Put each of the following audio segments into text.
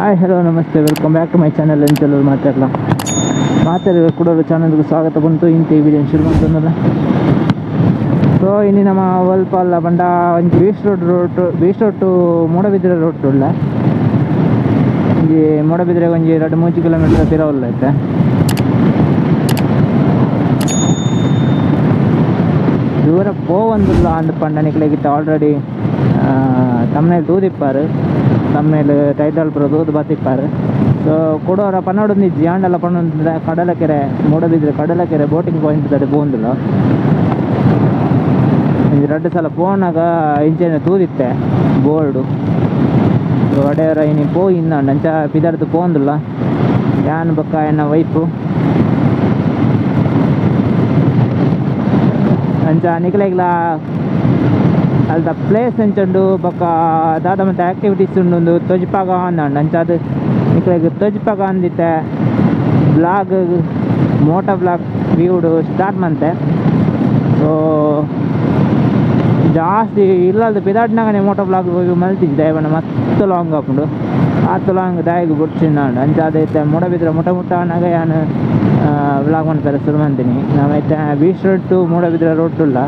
Hi hello ನಮಸ್ತೆ, welcome back to my channel. ಎಂತೆಲ್ಲರೂ ಮಾತಾಡಿರೋ ಕೊಡೋರು ಚಾನಲ್ಗೆ ಸ್ವಾಗತ ಬಂತು. ಇಂಥ ಈ ವಿಡಿಯೋ ಶುರು ಮಾಡ್ತಂದಲ್ಲ. ಸೊ ಇನ್ನು ನಮ್ಮ ಸ್ವಲ್ಪ ಅಲ್ಲ ಬಂಡ ಒಂದು beach road to Moodbidri road ಉಳ್ಳ ಈ ಮೂಡಬಿದ್ರೆಗೆ ಒಂದು 2-3 ಕಿಲೋಮೀಟರ್ ತಿರವಲ್ಲ ಐತೆ. ದೂರ போவந்தில்ல அந்த பண்டனிக்கலைக்கிட்ட ஆல்ரெடி ತಮ್ಮನೇಲಿ ತೂದಿಪ್ಪಾರು, ತಮ್ಮನೇಲಿ ಟೈಟಲ್ ಪ್ರೋ ತೂದು ಬತ್ತಿಪ್ಪಾರು. So ಕೊಡೋರ ಪನ್ನೊಂದು ಜಾಂಡೆಲ್ಲ ಪನ್ನೊಂದು Kadalakere Moodbidri Kadalakere boating point ತಡೆ ಪೋಂದಿಲ್ಲ. 2 ಸಲ ಪೋನಾಗ ಇಂಚೆನೆ ತೂದಿತ್ತೆ ಬೋರ್ಡು. ಸೊ ಅಡೆಯವರ ಇನ್ನು ಪೋಯಿ ಅಂಚ ಪಿದರ್ದು ಪೋಂದಿಲ್ಲ. ಯಾನ್ ಬಕ್ಕ ಎನ್ನ ವೈಫು ಅಂಚ ನಿಕ್ಲೆಗ್ಲ ಅಲ್ದ ಪ್ಲೇಸ್ ಎಂಚುಂಡು ಬೊಕ್ಕ ದಾದ ಮತ್ತು ಆ್ಯಕ್ಟಿವಿಟೀಸ್ ಉಂಡು ತೊಜ್ಪಾಗ ಅಂದಂಡು ಅಂಚ ಅದು ನಿಕ್ಲೆಗ್ ತೊಜ್ಪಾಗ ಅಂದಿತ್ತೆ ಬ್ಲಾಗ್ ಮೋಟೋ ಬ್ಲಾಗ್ ವ್ಯೂಡು ಸ್ಟಾರ್ಟ್ ಮಂತೆ. ಸೊ ಜಾಸ್ತಿ ಇಲ್ಲದ ಪಿದಾಟ್ನಾಗನೆ ಮೋಟೋ ಬ್ಲಾಗ್ ಮಲ್ತಿದ್ದೆ ಬಣ್ಣ ಮತ್ತೆ ಲಾಂಗ್ ಹಾಕೊಂಡು ಆತು ಲಾಂಗ್ ದಾಯಿಗೆ ಬಿಡ್ಸಿಂಡು ಅಂಚ ಅದೈತೆ ಮೂಡಬಿದ್ರೆ ಮುಟ್ಟ ಅನ್ನಾಗ ನಾನು ಬ್ಲಾಗ್ ಮಾಡ್ತಾರೆ ಶುರು ಮಾಡ್ತೀನಿ. ನಾವೈತೆ beach road to Moodbidri road ಇಲ್ಲ.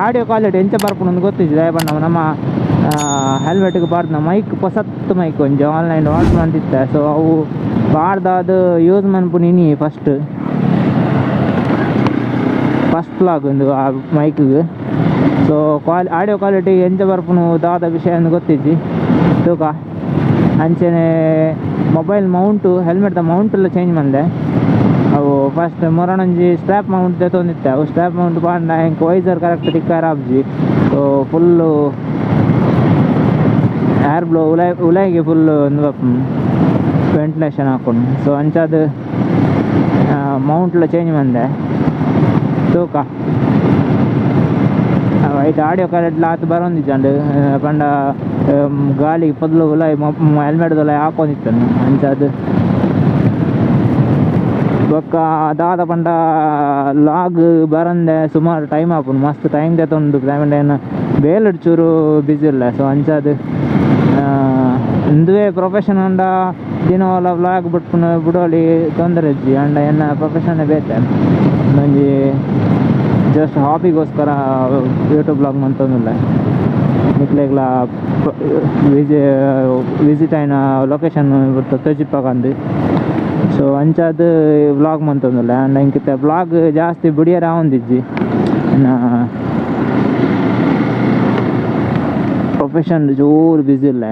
ಆಡಿಯೋ ಕ್ವಾಲಿಟಿ ಎಂಚ ಬರ್ಕೊಂಡು ಗೊತ್ತಿದ್ದೆ ಬಣ್ಣ ನಮ್ಮ ಹೆಲ್ಮೆಟ್ಗೆ ಬಾರ್ದು ಮೈಕ್ ಹೊಸತ್ತು ಮೈಕ್ ಒಂಜಿ ಆನ್ಲೈನ್ ಆರ್ಡ್ರ್ ಅಂತಿತ್ತೆ. ಸೊ ಅವು ಬಾರ್ದು ಯೂಸ್ ಮಾಡ್ಬಿನಿ ಫಸ್ಟ್ ಬ್ಲಾಗ್ ಒಂದು ಆ ಮೈಕಿಗೆ. ಸೊ ಆಡಿಯೋ ಕ್ವಾಲಿಟಿ ಎಂಚ ಬರ್ಪುನು ದಾದ ವಿಷಯ ಅಂತ ಗೊತ್ತಿದ್ದಿ ತೂಕ ಅಂಚೆನೆ ಮೊಬೈಲ್ ಮೌಂಟು ಹೆಲ್ಮೆಟ್ದ ಮೌಂಟೆಲ್ಲ ಚೇಂಜ್ ಮಾಡಿದೆ. ಅವು ಫಸ್ಟ್ ಮೊರಣಂಜಿ ಸ್ಟ್ರ್ಯಾಪ್ ಮೌಂಟ್ ತೊಂದಿತ್ತೆ. ಅವು ಸ್ಟ್ರ್ಯಾಪ್ ಮೌಂಟ್ ಬಾಂಡ ಹೆಂಗೆ ವೈಸರ್ ಕರೆಕ್ಟ್ ಟಿಕ್ಕರ್ ಆಬ್ಜಿ. ಸೊ ಫುಲ್ಲು ಏರ್ ಬ್ಲೋ ಉಲಾಯಿಗೆ ಫುಲ್ಲು ಒಂದು ವೆಂಟಿಲೇಷನ್ ಹಾಕೊಂಡು. ಸೊ ಅಂಚದು ಮೌಂಟ್ಲ ಚೇಂಜ್ ಮಾಡಿದೆ ತೂಕ ಐತೆ ಆಡಿಯೋ ಕ್ವಾಲಿಟಿ ಆತು ಬರೋಂದಿತ್ತಂಡು ಪಂಡ ಗಾಳಿ ಫುಲ್ಲು ಉಲಾಯಿ ಹೆಲ್ಮೆಟ್ದೆಲ್ಲ ಹಾಕೊಂಡಿತ್ತನು ಅಂಚದು ಬೊಕ್ಕ ದಾದ ಪಂಡ ಲಾಗ್ ಬರಂದೆ ಸುಮಾರು ಟೈಮ್ ಆಪುಂಡು ಮಸ್ತ್ ಟೈಮ್ ತೆತ್ತೊಂಡು ಪೇಮೆಂಟ್ ಏನು ಬೇಲಡ್ ಚೂರು ಬಿಸಿ ಇಲ್ಲ. ಸೊ ಅಂಚದು ಇಂದುವೇ ಪ್ರೊಫೆಷನ್ ಅಂಡ ದಿನವಲ್ಲ ವ್ಲಾಗ್ ಬಿಡೋಲಿ ತೊಂದರೆ ಇಜ್ಜಿ ಅಂಡ ಎನ್ನ ಪ್ರೊಫೆಷನ್ನೇ ಬೇತೆ ನಂಜಿ ಜಸ್ಟ್ ಹಾಬಿಗೋಸ್ಕರ ಯೂಟ್ಯೂಬ್ ಬ್ಲಾಗ್ ಮಂತೊಂದಿಲ್ಲ. ನಿಕ್ಲೆಗ್ಲ ವಿಸಿಟ್ ಆಯ್ನ ಲೊಕೇಶನ್ ಬಿಟ್ಟು ತೊಜಿಪ್ಪಾಗಂದು. ಸೊ ಅಂಚದು ವ್ಲಾಗ್ ಮಂತೊಂದಿಲ್ಲ ಆ್ಯಂಡ್ ಇಂಕಿತ್ತ ವ್ಲಾಗ್ ಜಾಸ್ತಿ ಬಿಡಿಯರ ಆವಂದಿಜ್ಜಿ ಪ್ರೊಫೆಷನ್ ಜೋರು ಬಿಸಿ ಇಲ್ಲ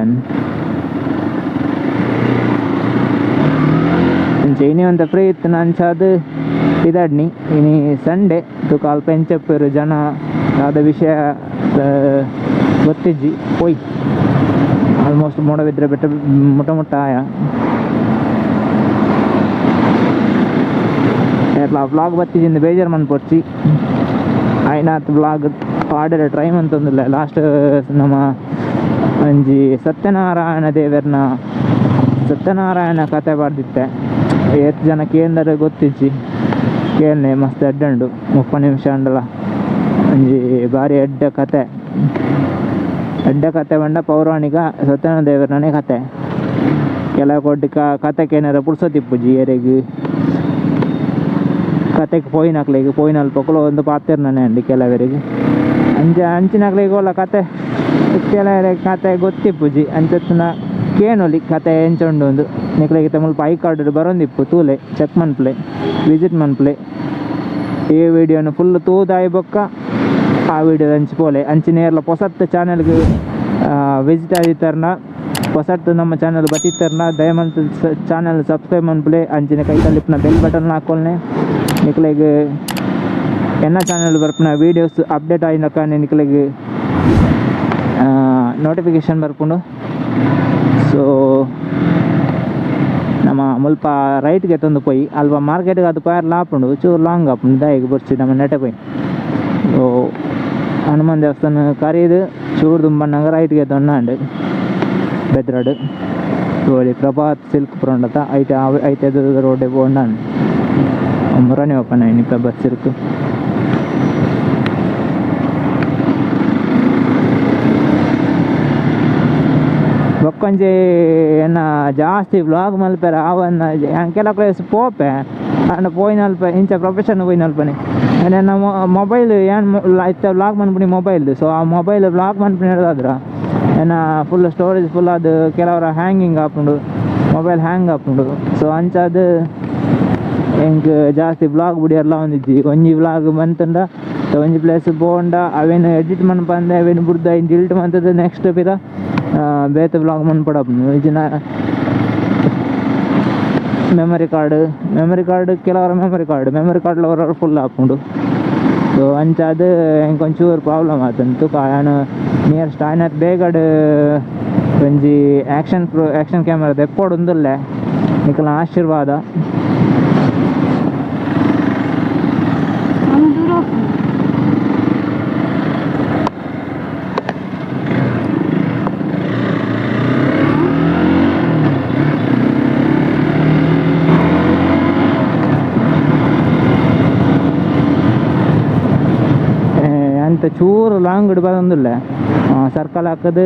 ಅಂಚೆ ಇನಿ ಅಂತ ಫ್ರೀ ಇತ್ತು ಅಂಚದು ಇದಾಡ್ನಿ. ಇನಿ ಸಂಡೇ ತುಕ ಅಲ್ಪ ಎಂಚಪ್ಪರು ಜನ ಯಾವ್ದು ವಿಷಯ ಗೊತ್ತಿಜ್ಜಿ ಪೋಯ್ ಆಲ್ಮೋಸ್ಟ್ ಮೂಡಬಿದ್ರೆ ಬೆಟ್ಟ ಮುಟ್ಟ ಆಯ ವ್ಲಾಗ್ ಬತ್ತಿಜಿಂದ ಬೇಜಾರು ಮನ್ಪೊಡ್ಚಿ ಆಯ್ನಾತ್ ವ್ಲಾಗ್ ಆಡರೆ ಟ್ರೈ ಮಂತೊಂದಿಲ್ಲ. ಲಾಸ್ಟ್ ನಮ್ಮ ಒಂಜಿ ಸತ್ಯನಾರಾಯಣ ದೇವರನ ಸತ್ಯನಾರಾಯಣ ಕತೆ ಬರ್ದಿತ್ತೆ. ಎಷ್ಟು ಜನ ಕೇಂದ್ರ ಗೊತ್ತಿಜ್ಜಿ ಕೇಳನೆ ಮಸ್ತ್ ಎಡ್ಡಂಡು 30 ನಿಮಿಷ ಅಂಡಲ್ಲ ಒಂಜಿ ಭಾರಿ ಎಡ್ಡ ಕತೆ ಬಂಡ ಪೌರಾಣಿಕ ಸತ್ಯನಾರಾಯಣ ದೇವರನೇ ಕತೆ. ಕೆಲವು ಕೊಟ್ಟು ಕತೆಗೆ ಏನಾರ ಪುಡ್ಸೋತಿಪ್ಪುಜಿ ಏರೆಗೆ ಕತೆಗೆ ಪೋಯಿನಕ್ಲಿಗೆ ಪೊಕ್ಕಲು ಒಂದು ಪಾತಿರ್ನೇ ಅಂಡಿ ಕೆಲವರಿಗೆ ಅಂಚಿನಕ್ಲಿಗೆ ಒಲ್ಲ ಕತೆ ಕೆಲವರಿಗೆ ಕತೆ ಗೊತ್ತಿಪ್ಪುಜಿ ಅಂಚನ ಕೇಳೋಲಿ ಕತೆ ಎಂಚುಂಡು ಒಂದು ನಿಕ್ಲಿಗೆ ಮುಲ್ಪ ಐ ಕಾರ್ಡ್ ಬರೋಂದಿಪ್ಪು ತೂಲೆ ಚೆಕ್ ಮನ್ಪ್ಲೆ ವಿಸಿಟ್ ಮನ್ಪ್ಲೆ ಈ ವಿಡಿಯೋನು ಫುಲ್ ತೂದಾಯಿ ಬೊಕ್ಕ ಆ ವಿಡಿಯೋದ ಹಂಚಿಪೋಲೆ ಅಂಚಿನೇರ್ಲ ಹೊಸತ್ತು ಚಾನಲ್ಗೆ ವಿಸಿಟ್ ಆಗಿತ್ತಾರನ ಹೊಸತ್ತು ನಮ್ಮ ಚಾನಲ್ ಬತ್ತಿತ್ತಾರನ ದಯಮಂತ ಚಾನಲ್ ಸಬ್ಸ್ಕ್ರೈಬ್ ಮನ್ಪ್ಲೆ ಅಂಚಿನ ಕೈ ತಲಿಪ್ನ ಬೆಲ್ ಬಟನ್ ಹಾಕೊಳ್ನೆ ನಿಕ್ಲಿಗೆ ಎನ್ನ ಚಾನಲ್ ಬರ್ಪನ ವೀಡಿಯೋಸ್ ಅಪ್ಡೇಟ್ ಆಗಿನಕ ನಿಕ್ಲಿಗೆ ನೋಟಿಫಿಕೇಶನ್ ಬರ್ಕೊಂಡು. ಸೊ ನಮ್ಮ ಮುಲ್ಪ ರೈಟ್ಗೆ ತಂದು ಪೋಯಿ ಅಲ್ವಾ ಮಾರ್ಕೆಟ್ಗೆ ಅದು ಪಯರ್ಲ ಹಾಪುಂಡು ಚೂರು ಲಾಂಗ್ ಹಾಪುಂಡು ದಾಯಿಗೆ ಬಿಡ್ಸಿ ನಮ್ಮ ನೆಟ್ಟೆ ಪೋಯಿ. ಸೊ ಹನುಮಾನ್ ದೇವಸ್ಥಾನ ಕರೀದು ಚೂರು ದುಂಬಣ್ಣಂಗೆ ರೈಟ್ಗೆ ತೊಂಡು ಬೆದ್ರಾಡು ತೋಳಿ ಪ್ರಭಾತ್ ಸಿಲ್ಕ್ ಪ್ರೋಂಡತ ಐತೆ ರೋಡೆ ಬೋಂಡಾನು ಮುರಾನಿ ಓಪನ್ ಆಯ್ನಿ ಪ್ರಭಾತ್ ಸಿಲ್ಕ್. ಬೊಕ್ಕೊಂಜಿ ಎನ್ನ ಜಾಸ್ತಿ ವ್ಲಾಗ್ ಮಲ್ಪೆರ ಅವನ್ನ ಕೆಲವು ಪ್ಲೇಸ್ ಪೋಪೆ ಅಂಡ್ ಪೋಯಿನಲ್ಪ ಇಂಚ ಪ್ರೊಫೆಷನ್ ಪೋಯಿನಲ್ಪನೆ ನನ್ನ ಮೊಬೈಲ್ ಏನು ಇತ್ತ ವ್ಲಾಗ್ ಮನ್ಪುನಿ ಮೊಬೈಲ್. ಸೊ ಆ ಮೊಬೈಲ್ ವ್ಲಾಗ್ ಮನ್ಪುನಿ ಹೇಳಿದಾದ್ರ ಏನ ಫುಲ್ ಸ್ಟೋರೇಜ್ ಫುಲ್ ಅದು ಕೆಲವರ ಹ್ಯಾಂಗಿಂಗ್ ಆಪುಂಡು, ಮೊಬೈಲ್ ಹ್ಯಾಂಗ್ ಆಪುಂಡು. ಸೊ ಅಂಚದು ಹೆಂಗೆ ಜಾಸ್ತಿ ವ್ಲಾಗ್ ಬಿಡಿಯಲ್ಲ ಒಂದಿಜ್ಜಿ ಒಂಜಿ ವ್ಲಾಗ್ ಬಂತಂಡ ಒಂಜಿ ಪ್ಲೇಸ್ ಪೋಂಡ ಅವೇನು ಎಡಿಟ್ ಮನ್ಪಂದೆ ಅವೇನು ಬುಡ್ದ ಇನ್ನು ಡಿಲೀಟ್ ಮಾಡ್ತದೆ ನೆಕ್ಸ್ಟ್ ಪಿರ ಬೇತೆ ವ್ಲಾಗ್ ಮನ್ಪಡಪ್ಪು ಇಜಿನ ಮೆಮರಿ ಕಾರ್ಡ್ ಕೆಲವರ ಮೆಮರಿ ಕಾರ್ಡ್ಲ ಹೊರ ಫುಲ್ ಆಪುಂಡು. ಸೊ ಅಂಚಾದ ಇಂಕೊಂಚೂರು ಪ್ರಾಬ್ಲಮ್ ಆತಂತು ಕಾರಣ ನಿಯರೆಸ್ಟ್ ಆಯ್ನತ್ ಬೇಗಡ್ ಒಂಜಿ ಆ್ಯಕ್ಷನ್ ಕ್ಯಾಮರಾ ತೆಪ್ಪೊಡುಂದುಲ್ಲೆ ನಿಕಲ ಆಶೀರ್ವಾದ. ಅಂತ ಚೂರು ಲಾಂಗ್ ಹಿಡ್ಬಾರ್ದಂದಿಲ್ಲ ಸರ್ಕಲ್ ಹಾಕೋದು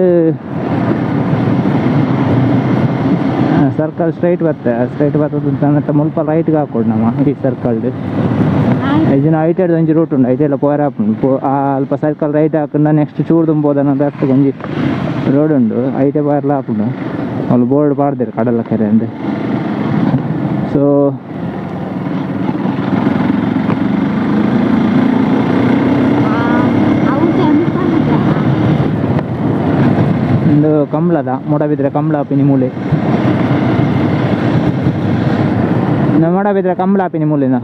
ಸರ್ಕಲ್ ಸ್ಟ್ರೈಟ್ ಬರ್ತದೆ ಮುಲ್ಪ ರೈಟ್ಗೆ ಹಾಕೊಡು ನಮ್ಮ ಈ ಸರ್ಕಲ್ದು ಇದನ್ನ ಐಟೆಡ್ ಒಂಜಿ ರೂಟ್ ಉಂಡು ಐಟೆಲ್ಲ ಪೋರ ಅಲ್ಪ ಸರ್ಕಲ್ ರೈಟ್ ಹಾಕೊಂಡ ನೆಕ್ಸ್ಟ್ ಚೂರು ತುಂಬೋದನ್ನ ಲೆಫ್ಟ್ ಒಂಜಿ ರೋಡ್ ಉಂಡು ಐಟೆ ಬಾರ್ಲ ಹಾಕೊಂಡು ಅಲ್ಲಿ ಬೋರ್ಡ್ ಪಾಡ್ದಿರು ಕಡಲಕೆರೆ ಅಂದು. ಸೊ ಒಂದು ಕಂಬ್ಳದ ಮೂಡಬಿದ್ರೆ ಕಂಬ್ಳ ಪಿನಿ ಮೂಲೆ ಮೂಡಬಿದ್ರೆ ಕಂಬ್ಳ ಪಿನಿ ಮೂಲೆನ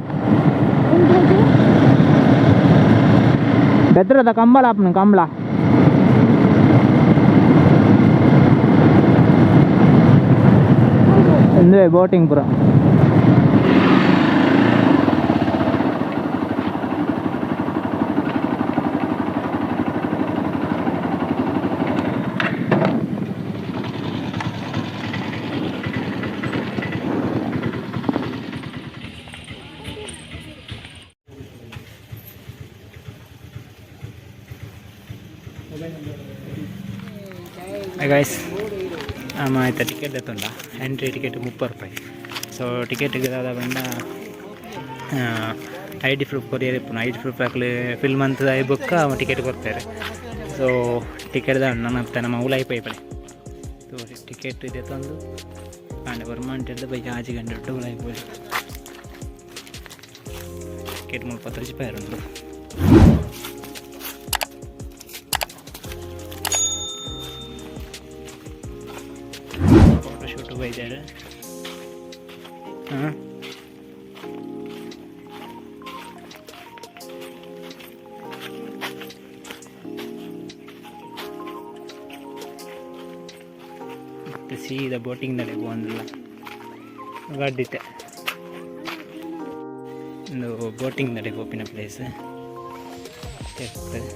ಬೆದ್ರದ ಕಂಬಳ ಆಪನು ಕಂಬ್ಳ ಇಂದುವೆ ಬೋಟಿಂಗ್ ಪುರ ಗೈಸ್ ಆಮ ಆಯ್ತಾ ಟಿಕೆಟ್ ದತ್ತುಂಡ ಎಂಟ್ರಿ ಟಿಕೆಟ್ 30 ರೂಪಾಯಿ. ಸೊ ಟಿಕೆಟ್ಗೆ ದಾದ ಬಂದ ಐ ಡಿ ಪ್ರೂಫ್ ಕೊರಿಯರ್ ಇಪ್ಪು ಐ ಡಿ ಪ್ರೂಫ್ ಹಾಕಲಿ ಫಿಲ್ ಮಂತ್ ಐ ಬುಕ್ಕ ಟಿಕೆಟ್ ಕೊಡ್ತಾರೆ. ಸೊ ಟಿಕೆಟ್ ನನ್ನ ನಮ್ಮ ಉಲಾಯಿ ಪೈಪಡೆ ಸೊ ಟಿಕೆಟ್ ಇದೆ ತಂದು ಆಂಡೆ ಬರ್ಮಾಂಟೆಡ್ದು ಬೈ ಆಜಿ ಗಂಟೆ ಒಟ್ಟು ಉಲಾಯಿ ಪೋಯಿ ಟಿಕೆಟ್ 30 ರೂಪಾಯಿ ಉಂಟು. ಫೋಟೋಶೂಟ್ ಬೈದಾರೆ ಹಾಂ ಮತ್ತು ಸೀದಾ ಬೋಟಿಂಗ್ನಲ್ಲಿ ಹೋಗಂದಿಲ್ಲ ಗಡ್ಡಿತೆ ಒಂದು ಬೋಟಿಂಗ್ನಲ್ಲಿ ಹೋಪಿನ ಪ್ಲೇಸ್ ಇರ್ತದೆ.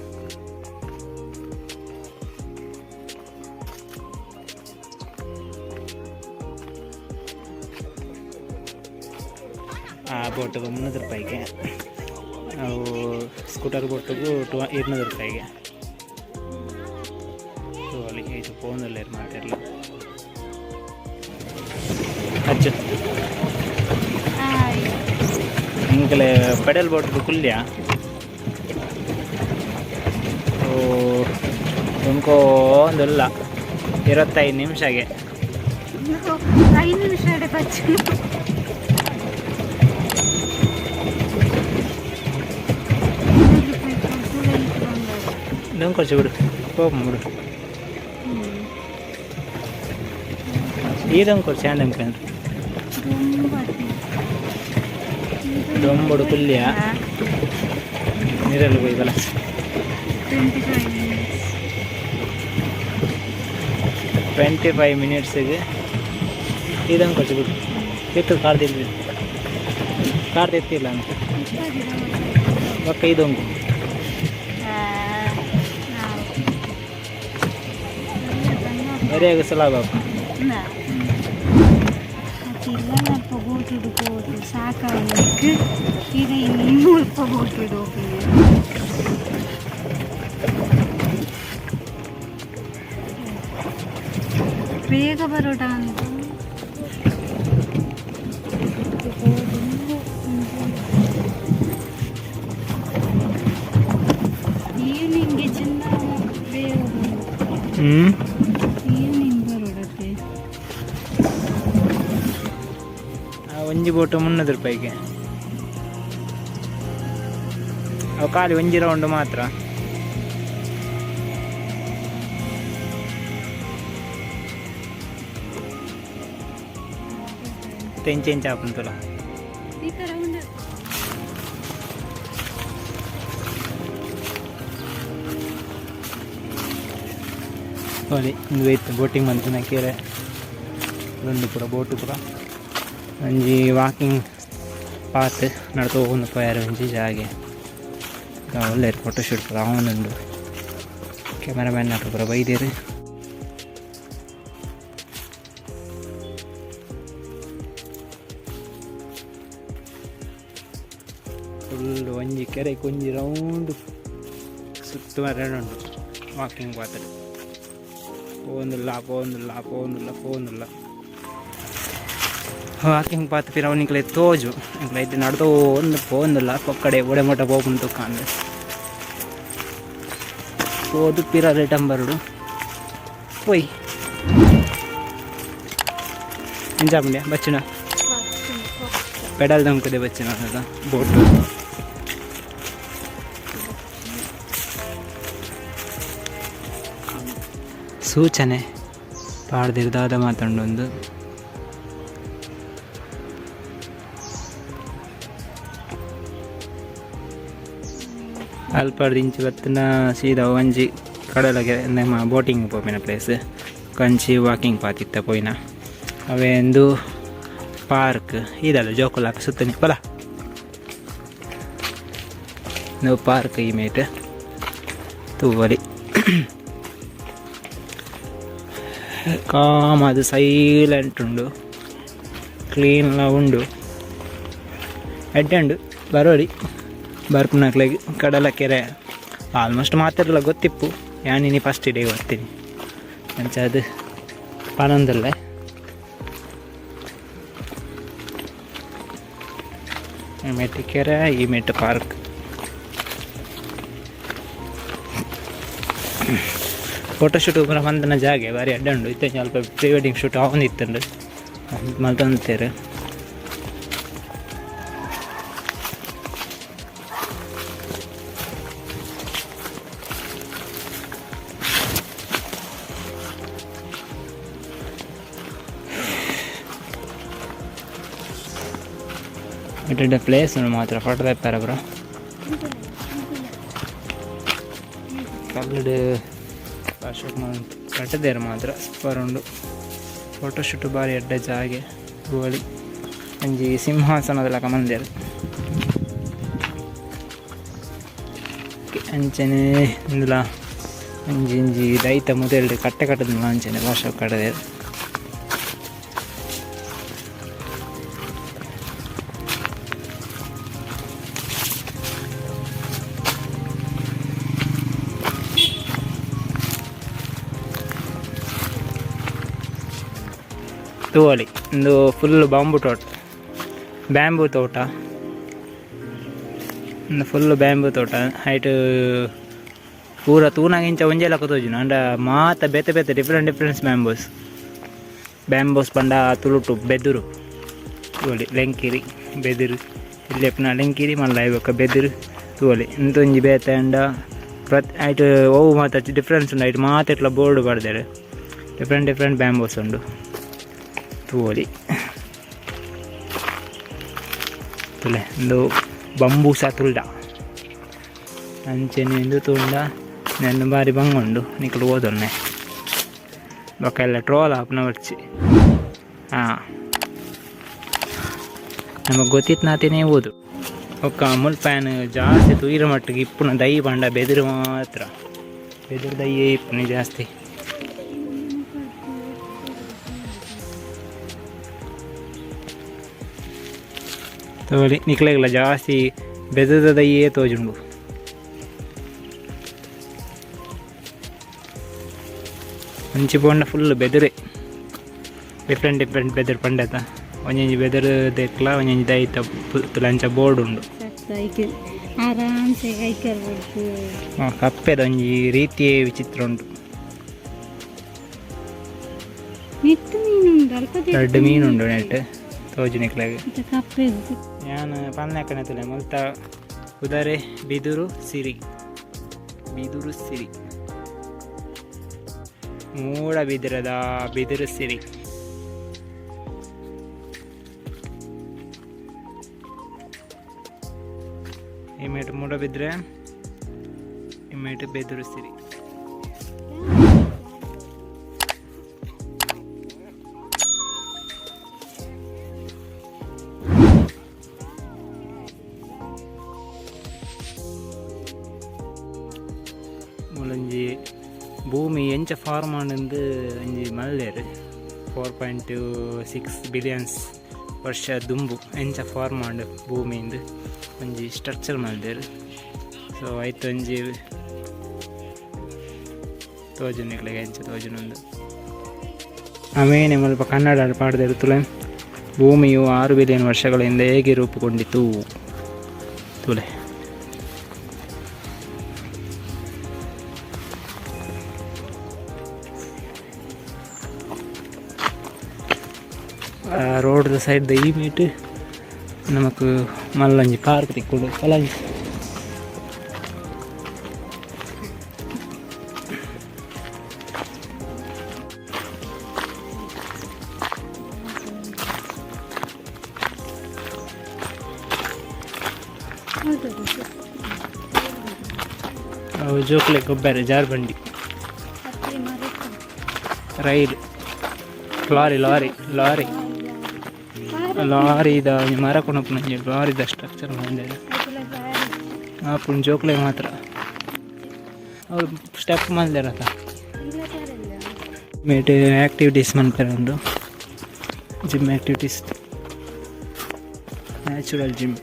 ಆ ಬೋಟಿಗೆ 300 ರೂಪಾಯಿಗೆ, ಅವು ಸ್ಕೂಟರ್ ಬೋಟಿಗೂ 200 ರೂಪಾಯಿಗೆ. ಸೊ ಅಲ್ಲಿಗೆ ಇದು ಫೋನಲ್ಲಿ ಮಾಡಿರಲ್ಲ ಅಜ್ಜು ಹಿಂಗಲೇ ಪೆಡಲ್ ಬೋಟ್ದು ಕುಲ್ಯ ಇಂಕೋ ಒಂದಿಲ್ಲ 25 ನಿಮಿಷಗೆ 5 ನಿಮಿಷ ಇದೊಂದು ಕೊಚ್ಚು ಬಿಡು ಕೋಪ ಬಿಡು ಇದೊಂದು ಕೊಚ್ಚು ಹ್ಯಾಂಡ್ ದೊಂಬಡು ಕುಲ್ಯ ನೀರಲ್ಲಿ ಹೋಯ್ತಲ್ಲ 25 ಮಿನಿಟ್ಸಿಗೆ ಇದೊಂದು ಕೊಚ್ಚು ಬಿಡು ಇತ್ತು ಕಾರ್ ತೆತ್ತಿಲ್ಲ ಅಂತ ಒಕ್ಕ ಇದೊಂದು ಬೇರೆ ಸಲಾಗ ಸಾಕಾಗಿ ಈಗ ಇನ್ನೂ ಅಲ್ಪ ಹೋಗ್ತಿದ್ದು ಬೇಗ ಬರೋಣ ಅಂತ. ಈವ್ನಿಂಗ್ಗೆ ಚೆನ್ನ ಬೇಗ ಈವ್ನಿಂಗ್ ಬರೋಡತ್ತೆ. ಒಂಜಿ ಬೋಟ್ 300 ರೂಪಾಯಿಗೆ. ಅವು ಖಾಲಿ ಒಂಜಿ ರೌಂಡ್ ಮಾತ್ರ. ಇಂಚ್ ಹಾಕುಂತಲ್ಲ ನೋಡಿ ಇದು ಇತ್ತು ಬೋಟಿಂಗ್ ಮಂತಿನ ಕೆರೆ ಒಂದು ಪೂರ ಬೋಟು ಪೂರ ಒಂಜಿ ವಾಕಿಂಗ್ ಪಾತ್ ನಡ್ಕೊ ಹೋಗುದು ಪಯರ್ ಒಂಜಿ ಜಾಗೆ ಒಳ್ಳೆ ಫೋಟೋಶೂಟ್ ಪೂರ ಅವನುಂಡು ಕ್ಯಾಮರಾಮ್ಯಾನ್ ಹಾಕಿ ಪೂರ ಬೈದೇರು. ಫುಲ್ ಒಂಜಿ ಕೆರೆ ಕೊಂಜಿ ರೌಂಡ್ ಸುತ್ತುವರೆ ಉಂಟು ವಾಕಿಂಗ್ ಪಾತ್ರ. ಪೋಂದುಲ್ಲ ವಾಕಿಂಗ್ ಪಾತ್ ಪಿರ ಅವನಿಗೆ ತೋಜು ಇದು ನಡೆದು ಒಂದು ಪೋಂದುಲ್ಲ ಪಕ್ಕಡೆ ಒಡೆ ಮೊಟ ಹೋಗುಂಟು ಕಾಂದು ಹೋದು ಪಿರ ರಿಟರ್ನ್ ಬರುಡು ಪೋಯ್ ಎಂಜಾಮಂಡ್ಯ ಬಚ್ಚಿನ ಪೆಡಲ್ ದಂಕದೆ ಬಚ್ಚಿನ ಬೋಟು ಸೂಚನೆ ಪಾಡ್ದಿರ್ದಾದ ಮಾತಂಡೊಂದು ಅಲ್ಪದಿಂಚು ಬತ್ತಿನ ಸೀದಾ ಒಂಜಿ ಕಡಲಗೆರೆ ನಮ್ಮ ಬೋಟಿಂಗ್ ಪೋಪಿನ ಪ್ಲೇಸ್ ಕಂಚಿ ವಾಕಿಂಗ್ ಪಾತ್ ಇತ್ತ ಪೋಯಿನ ಅವೇ ಒಂದು ಪಾರ್ಕ್ ಇದಲ್ಲ ಜೋಕುಲಾಕ ಸುತ್ತ ನಿಪ್ಪಲ ನೀವು ಪಾರ್ಕ್ ಈ ಮೇಟ್ ತೂವಲಿ ಕಾಮ್ ಅದು ಸೈಲೆಂಟ್ ಉಂಡು ಕ್ಲೀನ್ಲ ಉಂಡು ಎಡ್ಡೆ ಬರೋಡಿ ಬರ್ಪುನಕ್ಲೆಗ್ ಕಡಲಕೆರೆ ಆಲ್ಮೋಸ್ಟ್ ಮಾತಾಡಲ್ಲ ಗೊತ್ತಿಪ್ಪು ಯಾನಿನಿ ಫಸ್ಟ್ ಡೇ ಬರ್ತೀನಿ ಅಂಚ ಅದು ಪನೊಂದಲ್ಲೇ ಮೆಟ್ಟಿ ಕೆರೆ ಈ ಮೆಟ್ಟು ಪಾರ್ಕ್ ಫೋಟೋಶೂಟ್ ಪೂರ ಮಂದನ ಜಾಗೆ ಬಾರಿ ಅಡ್ಡ ಉಂಡು ಇತ್ತ ಸ್ವಲ್ಪ ಪ್ರೀ ವೆಡ್ಡಿಂಗ್ ಶೂಟ್ ಅವನು ಇತ್ತಂಡು ಮಲ್ತಂತೇರು ಇಟ್ಟ ಪ್ಲೇಸ್ ಮಾತ್ರ ಫೋಟೋ ತೆಪ್ಪಾರ ಬ್ರೋ ಕಲ್ಲಡು ಶೂಟ್ ಮಾಡಿ ಕಟ್ಟದೇರು ಮಾತ್ರ ಸೂಪರ್ ಉಂಡು ಫೋಟೋಶೂಟ್ ಬಾರಿ ಎಡ್ಡ ಜಾಗೆ ಗೋಳಿ ಒಂಜಿ ಸಿಂಹಾಸನದಲ್ಲ ಮಂದೇರು ಅಂಚನೆ ಇಂದುಲ ಒಂಜಿ ದೈತ ಮುದೆಲ್ಡು ಕಟ್ಟೆ ಕಟ್ಟದಿಲ್ಲ ಅಂಚನೆ ಭಾಷೆ ಕಟ್ಟದೇರು ತೂವಲಿ ಒಂದು ಫುಲ್ ಬ್ಯಾಂಬೂ ತೋಟ ಒಂದು ಫುಲ್ ಬ್ಯಾಂಬೂ ತೋಟ ಹೈಟ್ ಪೂರ ತೂನಾಗಿಂಚ ಒಂಜೆ ಲಕ್ಕ ತೋಜುನ ಅಂಡ ಮಾತ ಬೇತೆ ಡಿಫ್ರೆಂಟ್ ಬ್ಯಾಂಬೋಸ್ ಪಂಡ ತುಳುಟು ಬೆದುರು ತೂವಲಿ ಲೆಂಕಿರಿ ಬೆದುರು ಇಲ್ಲೆಪ್ನ ಲೆಂಕಿರಿ ಮಲ್ಲ ಇವಾಗ ಬೆದುರು ತೂವಲಿ ಇಂತೊಂಜಿ ಬೇತೆ ಅಂಡ ಹೈಟ್ ಓವು ಮಾತ ಡಿಫ್ರೆನ್ಸ್ ಉಂಡು ಹೈಟ್ ಮಾತ ಇಟ್ಲ ಬೋರ್ಡ್ ಬರ್ದೇರು ಡಿಫ್ರೆಂಟ್ ಬ್ಯಾಂಬೋಸ್ ಉಂಡು ತೂವಲಿ ತುಲೆ ಒಂದು ಬಂಬೂಸ ತುಳ್ದ ಅಂಚೆನೆ ಇಂದು ತುಳ್ದ ನನ್ನ ಬಾರಿ ಬಂಗುಂಡು ನಿಕ್ಕಲು ಓದೊನ್ನೆ ಬೊಕ್ಕ ಎಲ್ಲ ಟ್ರೋಲ್ ಹಾಪ್ನ ಬರ್ಚಿ ಹಾಂ ನಮಗೆ ಗೊತ್ತಿತ್ತು ನಾತೇನೇ ಓದು ಒಕ್ಕ ಮುಲ್ಪಾಯನ್ ಜಾಸ್ತಿ ತೂಯಿರ ಮಟ್ಟಿಗೆ ಇಪ್ಪುನ ದೈ ಬಂಡ ಬೆದರು ಮಾತ್ರ ಬೆದರು ದಯ್ಯೇ ಇಪ್ಪುನಿ ಜಾಸ್ತಿ ತೋಲಿ ನಿಕ್ಲೆಗ್ಲ ಜಾಸ್ತಿ ಬೆದದ ದಯ್ಯೇ ತೋಜುಂಡು ಮುಂಚಿ ಪೋಂಡ ಫುಲ್ ಬೆದುರೆ ಡಿಫ್ರೆಂಟ್ ಬೆದರ್ ಪಂಡತ ಒಂಜೊಂಜಿ ಬೆದರ್ ದೆಕ್ಲ ಒಂಜೊಂಜಿ ದೈತ ತುಲಂಚ ಬೋರ್ಡ್ ಉಂಡು ಆರಾಮ್ಸೆ ಕೈಕಲ್ ಬಿಡ್ತು ಕಪ್ಪೆದ ಒಂಜಿ ರೀತಿಯೇ ವಿಚಿತ್ರ ಉಂಟು. ದೊಡ್ಡ ಮೀನುಂಡು ನೆಟ್ ತೋಜುನಿಕ್ಲಾಗ ನಾನು ಪನ್ನಕನೆ ತುಲೆ ಮುಲ್ತ ಉದರೆ ಬಿದುರು ಸಿರಿ ಮೂಡಬಿದ್ರದ ಬಿದಿರು ಸಿರಿ ಇಮೇಟು ಮೂಡಬಿದ್ರೆ ಇಮೇಟು ಬೆದುರು ಸಿರಿ. ಮೂಲಂಜಿ ಭೂಮಿ ಎಂಚ ಫಾರ್ಮ್ ಆಂದು ಒಂಜಿ ಮಲ್ದೇರು 4.6 ಬಿಲಿಯನ್ಸ್ ವರ್ಷ ದುಂಬು ಎಂಚ ಫಾರ್ಮ್ ಆಂಡು ಭೂಮಿಯಿಂದ ಒಂಜಿ ಸ್ಟ್ರಕ್ಚರ್ ಮಲ್ದೇರು. ಸೊ ಆಯ್ತು ಒಂಜಿ ತೋಜುನಿಗಳಿಗೆ ಎಂಚ ತೋಜುನೊಂದು ಆಮೇಲೆ ಮಲ್ಪ ಕನ್ನಡ ಪಾಡ್ದಿರುತ್ತಲೆ ಭೂಮಿಯು 6 ಬಿಲಿಯನ್ ವರ್ಷಗಳಿಂದ ಹೇಗೆ ರೂಪುಗೊಂಡಿತು ತುಲೆ. ರೋಡ್ ಸೈಡ್ ಈ ಮೀಟ್ ನಮಕ್ ಮಲ್ಲಂಜಿ ಪಾರ್ಕ್ ತಿಕ್ಕೊಂಡು ಕಲಾಂಜಿ ಅವು ಜೋಕ್ಲೆ ಗೊಬ್ಬರ ಜಾರ್ಬಂಡಿ ರೈಲ್ ಲಾರಿದ ಮರ ಕೊಣಪುನ ಲಾರಿದ ಸ್ಟ್ರಕ್ಚರ್ ಮಾಡಿದ್ದಾರೆ ಆಪುನ ಜೋಕ್ಲೆ ಮಾತ್ರ ಅವ್ರು ಸ್ಟೆಪ್ ಮಾಡಿದಾರಲ್ಲ ಮೇಟ್ ಆ್ಯಕ್ಟಿವಿಟೀಸ್ ಮಾಡ್ತಾರೆ ಒಂದು ಜಿಮ್ ಆ್ಯಕ್ಟಿವಿಟೀಸ್ ನ್ಯಾಚುರಲ್ ಜಿಮ್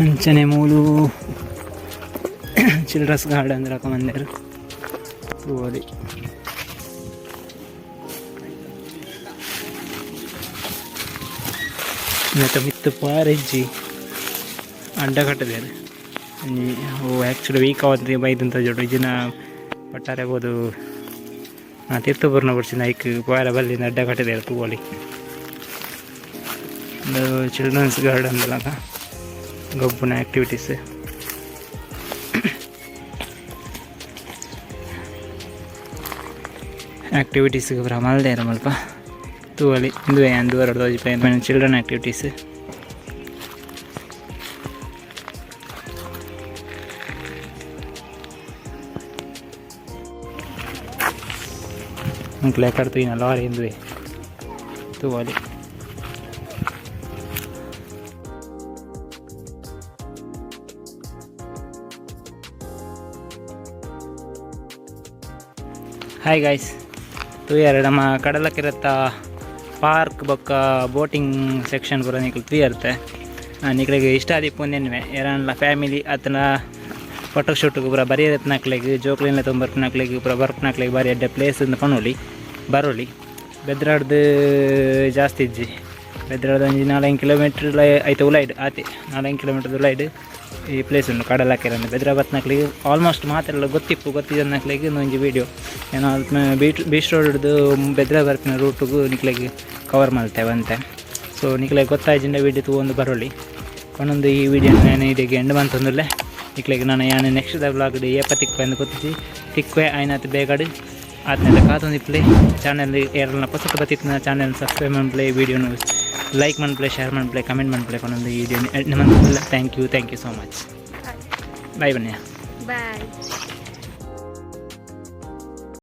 ಅಂಚನೆ ಮೂಲು ಚಿಲ್ಡ್ರನ್ಸ್ ಗಾರ್ಡನ್ ರಕಮಂದಿರು ಓದಿ ಮತ್ತು ಮಿತ್ತು ಪಾರೆಜ್ಜಿ ಅಡ್ಡ ಕಟ್ಟದೇರು ಆ್ಯಕ್ಚುಲಿ ವೀಕ್ ಆವತ್ತು ಬೈದಂತ ಜೋಡು ಇದನ್ನ ಒಟ್ಟಾರೆ ಬೋದು ತೀರ್ಥಪೂರ್ಣ ಬಿಡ್ಸಿನ ಐಕ್ ಪಾರ ಬಲ್ಲಿಂದ ಅಡ್ಡ ಕಟ್ಟಿದೇರು ತೂವಲಿ ಒಂದು ಚಿಲ್ಡ್ರನ್ಸ್ ಗಾರ್ಡನ್ ಅಲ್ಲ ಗೊಬ್ಬನ ಆ್ಯಕ್ಟಿವಿಟೀಸ್ ಆ್ಯಕ್ಟಿವಿಟೀಸ್ಗೆ ಬರ ಮಲ್ದೆ ಇರೋ ಮಲ್ಪ ತೂವಲಿ ಇಂದುವೆ ಅಂದುವರೆ ತೋಜಿ ಚಿಲ್ಡ್ರನ್ ಆ್ಯಕ್ಟಿವಿಟೀಸ್ ಅಂಕ್ಲೆ ಕಡ್ತು ಇನ್ನ ಲಾರಿ ಇಂದುವೆ ತೂವಲಿ ಹಾಯ್ ಗಾಯ್ಸ್ ತೂಯರ್ ನಮ್ಮ ಕಡಲಕೆರೆತ್ತ ಪಾರ್ಕ್ ಬೊಕ್ಕ ಬೋಟಿಂಗ್ ಸೆಕ್ಷನ್ ಪೂರ ನಿಕ್ಲು ತೂಯರ್ತೆ ನಿಕ್ಲೆಗೆ ಇಷ್ಟ ಆದಿಪ್ಪುಂದೆನ್ವೆ ಯಾರನ್ಲ ಫ್ಯಾಮಿಲಿ ಅತನ ಫೋಟೋ ಶೂಟ್ಗೆ ಪೂರ ಬರೆಯತ್ನಾಕ್ಲೆಗೆ ಜೋಕ್ಲಿನ ತೊಂಬರ್ಪನಾಕ್ಲೆಗೆ ಪೂರ ಬರ್ಪನಾಕ್ಲೆಗೆ ಬಾರಿ ಅಡ್ಡ ಪ್ಲೇಸ್ ಪನೋಲಿ ಬರೋಲಿ ಬೆದ್ರಾಡ್ದು ಜಾಸ್ತಿ ಇಜ್ಜಿ ಬೆದ್ರಾಡ್ದು ಒಂಜಿ 4 ಕಿಲೋಮೀಟ್ರ್ ಐತೆ ಉಲೈಡ್ ಆತೆ 4 ಕಿಲೋಮೀಟ್ರ್ ಉಲೈಡ್ ಈ ಪ್ಲೇಸ್ ಉಂಟು ಕಡಲಕೆರೆ ಅಂತ ಬೆದ್ರ ಬತ್ನಾಕ್ಲಿಗೆ ಆಲ್ಮೋಸ್ಟ್ ಮಾತೆಲ್ಲ ಗೊತ್ತಿದ್ದನಾಕ್ಲಿಗೆ ಒಂಜಿ ವೀಡಿಯೋ ಏನೋ ಬೀಚ್ ರೋಡ್ದು ಬೆದ್ರ ಬರ್ಪಿನ ರೂಟಿಗೂ ನಿಕ್ಲೆಗೆ ಕವರ್ ಮಾಡ್ತೇವೆ ಅಂತೆ. ಸೊ ನಿಕ್ಲೆಗೆ ಗೊತ್ತಾಯ್ಜಿಂದ ವೀಡಿಯೋ ತಗೊಂಡು ಬರೋಲಿ ಒಂದೊಂದು ಈ ವಿಡಿಯೋ ನಾನು ಇದಕ್ಕೆ ಎಂಡ್ ಬಂತಂದ್ರೆ ನಿಕ್ಲೆಗೆ ನಾನು ಯಾನು ನೆಕ್ಸ್ಟ್ ಬ್ಲಾಗ್ಡು ಏಪ ತಿಕ್ವೆ ಅಂತ ಗೊತ್ತಿದ್ದಿ ತಿಕ್ವೆ ಆಯ್ನಾತು ಬೇಗಡು ಆದ್ಮೇಲೆ ಕಾತೊಂದು ಪ್ಲೇ ಚಾನಲ್ ಯಾರನ್ನ ಹೊಸ ಬತ್ತಿನ ಚಾನಲ್ ಸಬ್ಸ್ಕ್ರೈಬ್ ಮಾಡ್ಪ್ಲೇ ವೀಡಿಯೋನು ಲೈಕ್ ಮಾಡ್ಪ್ಲೇ ಶೇರ್ ಮಾಡ್ಪ್ಲೇ ಕಮೆಂಟ್ ಮಾಡ್ಪ್ಲೇ ಒಂದೊಂದು video thank you so much bye ಬನ್ನಿ ಬಾಯ್.